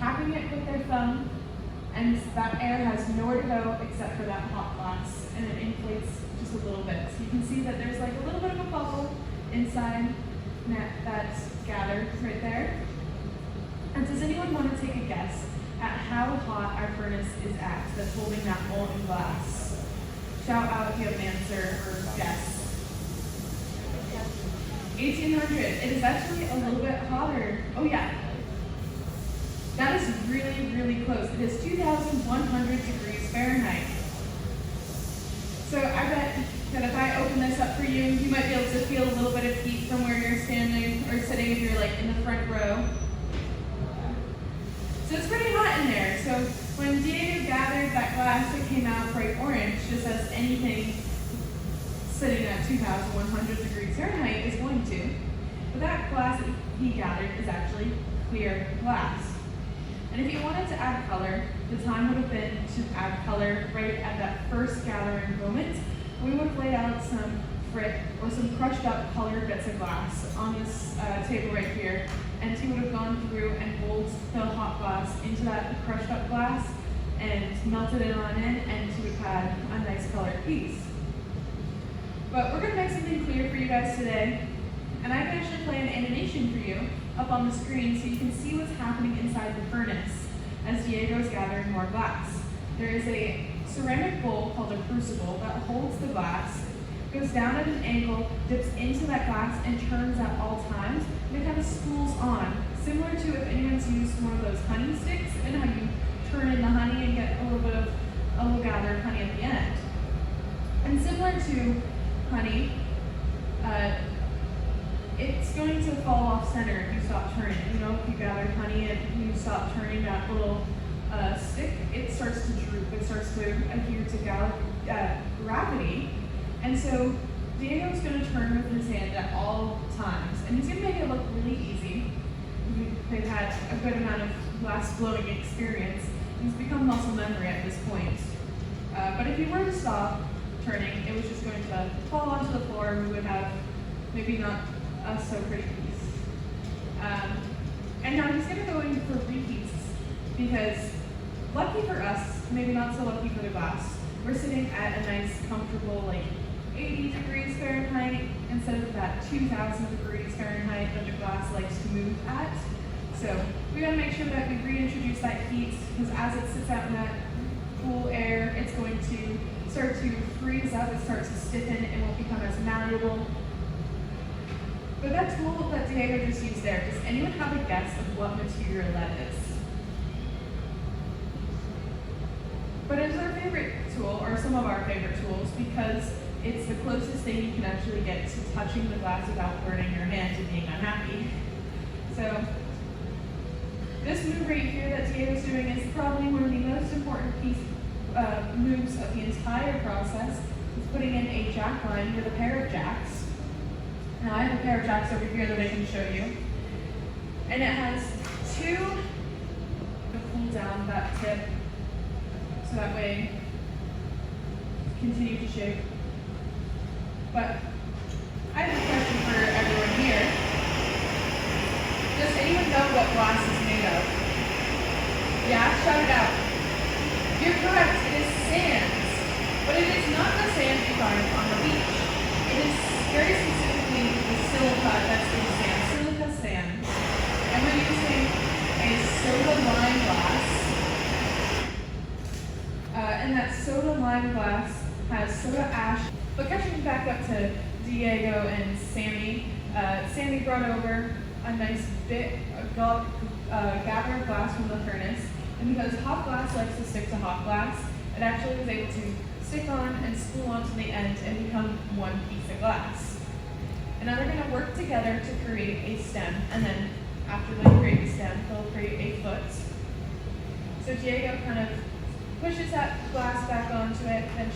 tapping it with their thumb, and that air has nowhere to go except for that hot glass, and it inflates just a little bit. So you can see that there's like a little bit of a bubble inside that's gathered right there. And does anyone want to take a guess at how hot our furnace is at that's holding that molten glass? Shout out if you have an answer or guess. 1800. It is actually a little bit hotter. Oh yeah. That is really, really close. It is 2,100 degrees Fahrenheit. So I bet that if I open this up for you, you might be able to feel a little bit of heat from where you're standing or sitting if you're like in the front row. So it's pretty hot in there. So when Diego gathered that glass, it came out bright orange, just as anything sitting at 2,100 degrees Fahrenheit is going to. But that glass that he gathered is actually clear glass. And if you wanted to add color, the time would have been to add color right at that first gathering moment. We would have laid out some frit or some crushed up colored bits of glass on this table right here, and he would have gone through and rolled the hot glass into that crushed up glass and melted it on in, and he would have had a nice colored piece. But we're going to make something clear for you guys today, and I can actually play an animation for you up on the screen so you can see what's happening inside the furnace as Diego is gathering more glass. There is a ceramic bowl called a crucible that holds the glass, goes down at an angle, dips into that glass, and turns at all times, and it kind of spools on, similar to if anyone's used one of those honey sticks and how you turn in the honey and get a little gather of honey at the end. And similar to honey, it's going to fall off center if you stop turning. You know, if you gather honey and you stop turning that little stick, it starts to droop. It starts to adhere to gravity. And so Diego's going to turn with his hand at all times. And he's going to make it look really easy. They've had a good amount of glass blowing experience. He's become muscle memory at this point. But if he were to stop turning, it was just going to fall onto the floor, and we would have maybe not a so pretty piece. And now he's going to go in for reheats, because lucky for us, maybe not so lucky for the glass, we're sitting at a nice comfortable like 80 degrees Fahrenheit instead of that 2,000 degrees Fahrenheit that the glass likes to move at. So we got to make sure that we reintroduce that heat, because as it sits out in that cool air, it's going to start to freeze up, it starts to stiffen, it won't become as malleable. But that tool that Diego just used there, does anyone have a guess of what material that is? But it's our favorite tool, or some of our favorite tools, because it's the closest thing you can actually get to touching the glass without burning your hand and being unhappy. So this move right here that Diego's doing is probably one of the most important moves of the entire process. It's putting in a jack line with a pair of jacks. Now I have a pair of jacks over here that I can show you. And it has two to pull down that tip so that way continue to shape. But I have a question for everyone here. Does anyone know what glass is made of? Yeah, shout it out. You're correct, it is sand. But it is not the sand you find on the beach. It is very specifically the silica that's in sand, silica sand. And we're using a soda lime glass. And that soda lime glass has soda ash. But catching back up to Diego and Sammy, Sammy brought over a nice bit of gather of glass from the furnace. And because hot glass likes to stick to hot glass, it actually was able to stick on and spool onto the end and become one piece of glass. And now they're going to work together to create a stem, and then after they create a stem, they'll create a foot. So Diego kind of pushes that glass back onto it, then